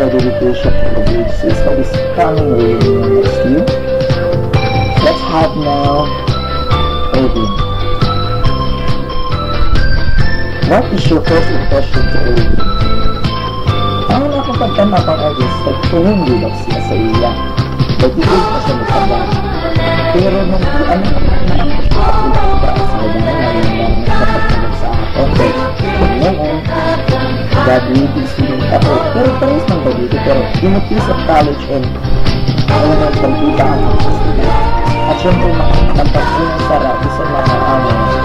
Dedication for the grade system is coming really next year. Let's have now Irving. What is your first impression to Irving? Ang una kong pagtama pang Irving, nagtuhong lang siya sa iya. Nag-iis na siya magtama. Pero nung ano na ang graduating student ako. Pero pares ng bagito. Pero in a piece of college and pagkita ang student. At syempre makapagpagpag ng sarap sa mga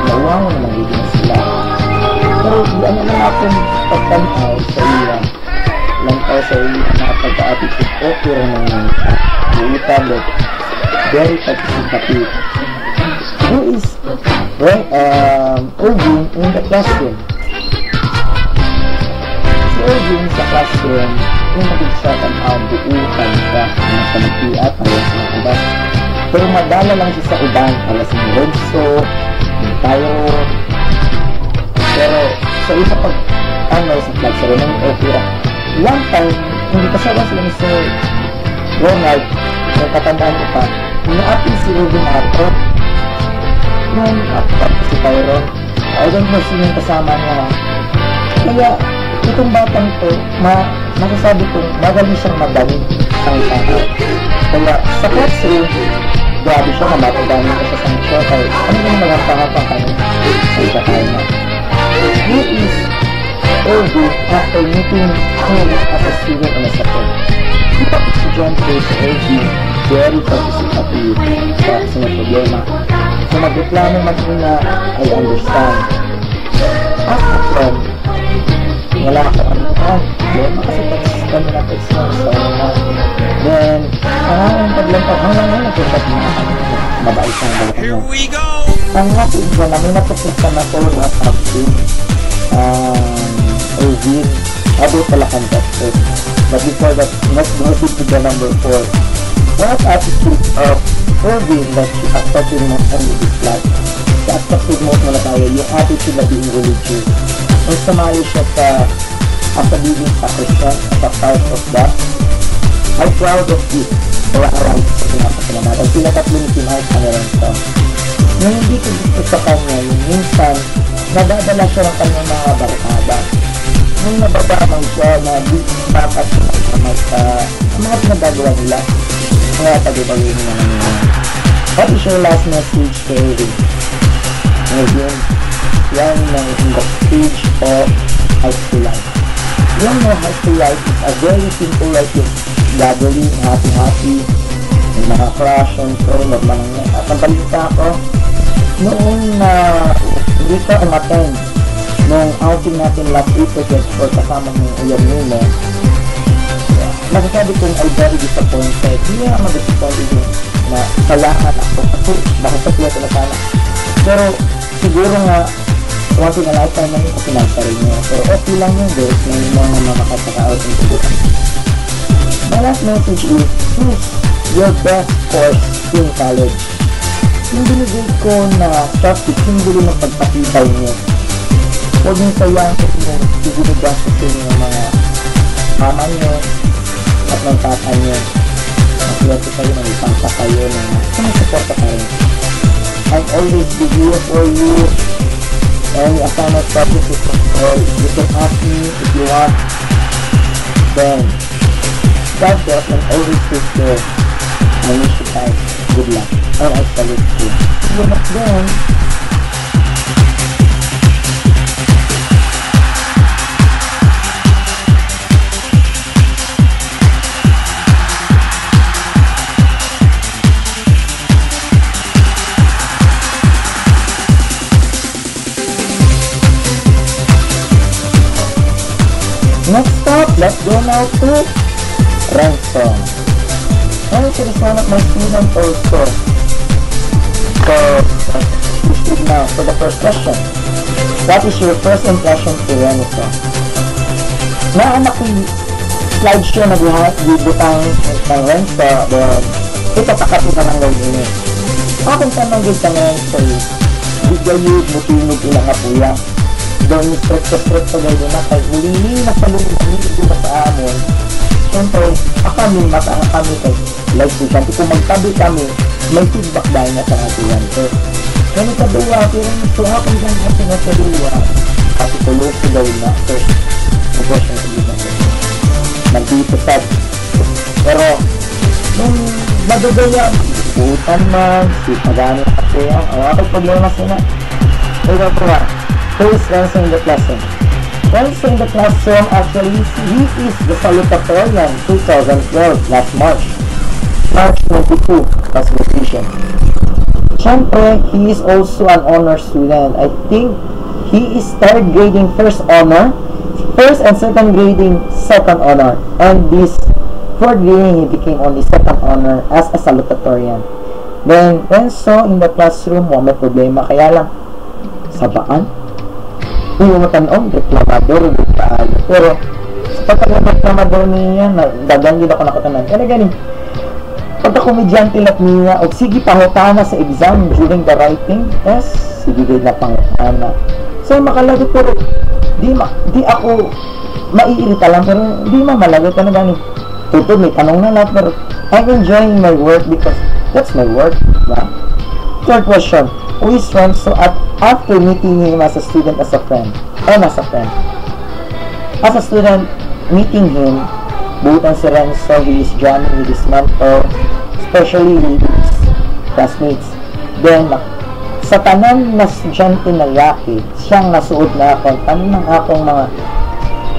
nauwango na magiging na sila. Pero ano na akong pagtanaw sa iya. Lantaw sa iya nakapag-attitude ko. Pero nang buutan but very participative. Who is Irving in the classroom? Irving sa classroom, yung nag-usapan ang buutan ka ng panagpiat ng mga iba. Pero madala lang siya sa uban, alas ng Rodso, yung Tyron. Pero sa isa pag-tanaw sa classroom ng opera, one time, hindi kasama sila ni Sir Ronald, yung katandaan ko pa, na-apil si Irving Arthur, yung si Tyron. I don't know sino yung kasama niya. Kaya, itong batang to, masasabi kong magaling siyang magaling ang tao. Kaya sa classroom, grabe siya na matagami ko sa sanksyo kaya ano yung magpapangapang kami sa isa tayo na. Who is Irving after meeting him as a student on a support? Ito si John Chase Irving, very participative sa mga problema. Kung magreklamo man na, I understand. As a friend, wala ako problema kasi kami na text mo sa una. Then, ang paglantag hanggang ngayon nagpapag na mabait ang bata niya. Ang nga po isa na may napupunta na po na acting Irving abo pala contested. But before that, let's go to the number 4. What attitude of Irving that you accepted mo sa this class? Accepted mo na tayo yung attitude na being religious. Nung sumali siya sa pagiging sa Christian as a part of that, I'm proud of it. Kaya around sa pinapasalamat. Ang pinakatlo ni Tim Hart ang ito. Nung hindi ko gusto sa kanya, yung minsan, nadadala siya ng kanyang mga barkada. Nung nababamang siya na di dapat sa mga pinagagawa nila, kaya tabi-bagay niya naman nila. What is your last message to Irving? Ngayon, yan lang in the stage of high school life. Yung mga high school life is a very simple life yung gathering, happy-happy, may mga crush, and so, at ang balita ko, noong hindi ka umattend nung outing natin last April 24 kasama ng Uyan Nuno, masasabi kong ay very disappointed. Hindi nga mag-disappointed yun na salahan ako kasi bakit sa sila sila sana. Pero siguro nga once in a lifetime na yun kasi nasa rin niya. Pero okay lang yun guys na yung mga makasaka-outing siguro. My last message is choose your best course in college. Yung binigay ko na topic, yung binigay ng pagpakitaw niyo. Huwag niyo sayang kung ibinigasusin yung mga mama niyo at ng tatay niyo. Maswerte kayo na ipangsa kayo na sumisuporta kayo. I'm always be here for you. Any assignment topic you can ask me if you want. Then, God bless and always take care. I wish you guys good luck. Or I salute you. Good luck then. Let's go now to Renzo. Renzo is one of my students also. So, now for the first question. What is your first impression to Renzo? Naanak ko yung slideshow na bibutang ng Renzo, then ito pakatunan ng gawin niya. Akong tanong din sa Renzo, di kayo mutimog ilang apuya. Doon yung stretch pa gawin na kahit muli na sa loob na sa amon. Siyempre, kami masaan kami kay live station. Kung magtabi kami, may feedback dahil na sa atuyan. So, kami sa duwa, pero so akong dyan kasi na sa duwa. Kasi tuloy sa gawin na first impression sa duwa. Nandito sad. Pero, nung madugaya, putan man, magano kasi ang akong problema sila. Pero po nga, who is Renzo in the classroom? Renzo in the classroom, actually, he is the salutatorian 2012, last March 22, classification. Siyempre, he is also an honor student. I think he is third grading first honor, first and second grading second honor, and this fourth grading he became only second honor as a salutatorian. Then, Renzo in the classroom, may problema, kaya lang, sabaan. Hindi mo tanong, reklamador, pero sa pagkakareklamador niya, dagang ako nakatanan. Kaya galing, pagkakomedyante lang niya, o sige pahutana sa exam during the writing test, sige na pangutana. So makalagot, pero di ako maiirita lang, pero di mamalagot ka na gani. Tutod, may tanong na lang, pero I'm enjoying my work because that's my work. Diba? Third question, who is Renzo after meeting him as a student, as a friend? As a friend. As a student, meeting him, butan si Renzo, he is joining with his mentor, especially with his classmates. Then, sa tanan na estudyante na yaki, siyang nasuod na ako, tanan ng akong mga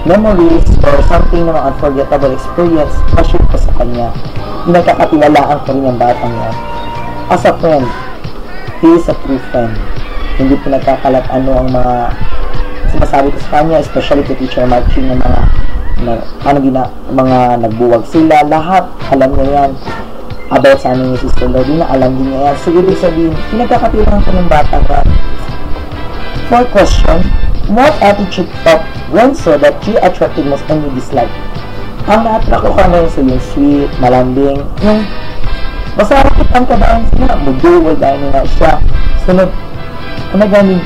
memories or something na mga unforgettable experience, ma-share ko sa kanya. Nagkakatiwalaan ko rin ang batang yan. As a friend, he is a true friend. Hindi po nagkakalat ano ang mga sinasabi ko sa kanya, especially to Teacher Marching ng mga nagbuwag sila, lahat alam niya yan about sa aming sister Lodi na alam din niya yan. So ibig sabihin, pinagkakatilangan ko ng bata ka. Fourth question, what attitude of Renzo that you attracted most and you dislike? Ang na-attract ko ka Renzo, yung sweet, malambing, yung basta rakit ang kabaan siya, muduwal dahil nila siya. Sunod, ano galing,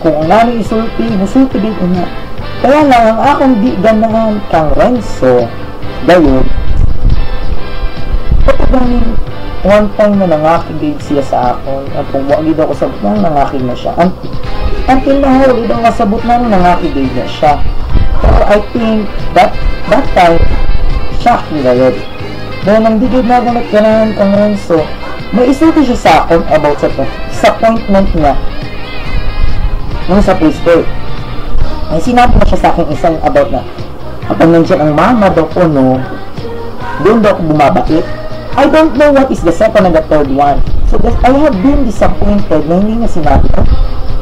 kung ang namin isulti, musulti din niya. Kaya lang, ang akong di ganahan kang Renzo, dahil, galing, one time na nangakigate siya sa akin, at kung wagi daw ko sabot na, nangakig na siya. Until na wagi daw kasabot na, nangakigate na siya. Pero I think, that time, shocking na yun. Dahil nang digid na ako nagkanahan kang Renzo, may isulti siya sa akin about sa disappointment niya nung sa preschool. Ay sinabi na siya sa akin isang about na kapag nandiyan ang mama daw ko, no, doon daw ako bumabait. I don't know what is the second and the third one. So I have been disappointed na hindi niya sinabi ko.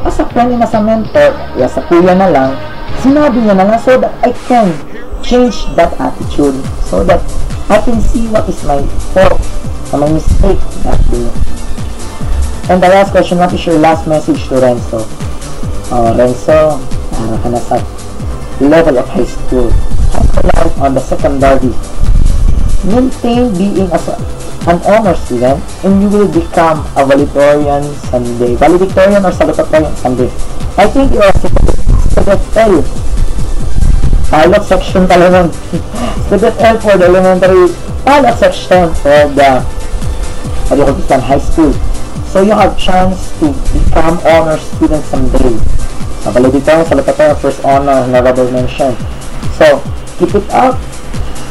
As a friend and as a mentor, as a kuya na lang, sinabi niya na lang so that I can change that attitude. So that I can see what is my fault, my mistake that day. And the last question, what is your last message to Renzo? Renzo, ka na sa level of high school. On the secondary, maintain being as an honor student and you will become a valedictorian someday. Valedictorian or salutatorian someday. I think you are student L. Pilot section talagang. Student L for the elementary pilot section for the high school. So you have chance to become honor student someday. Sa valedictorian, salutatorian, first honor, honorable mention. So keep it up.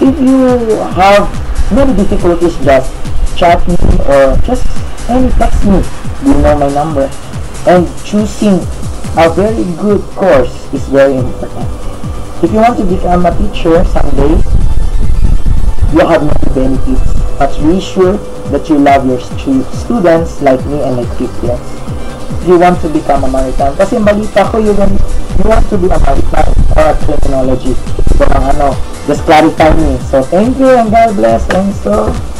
If you have many difficulties, just chat me or just text me. You know my number. And choosing a very good course is very important. If you want to become a teacher someday, you have many benefits. But be sure that you love your students like me and my triplets. If you want to become a maritime, kasi balita ko you want to be a maritime or a criminology. ko lang just clarify me. So, thank you and God bless. Renzo.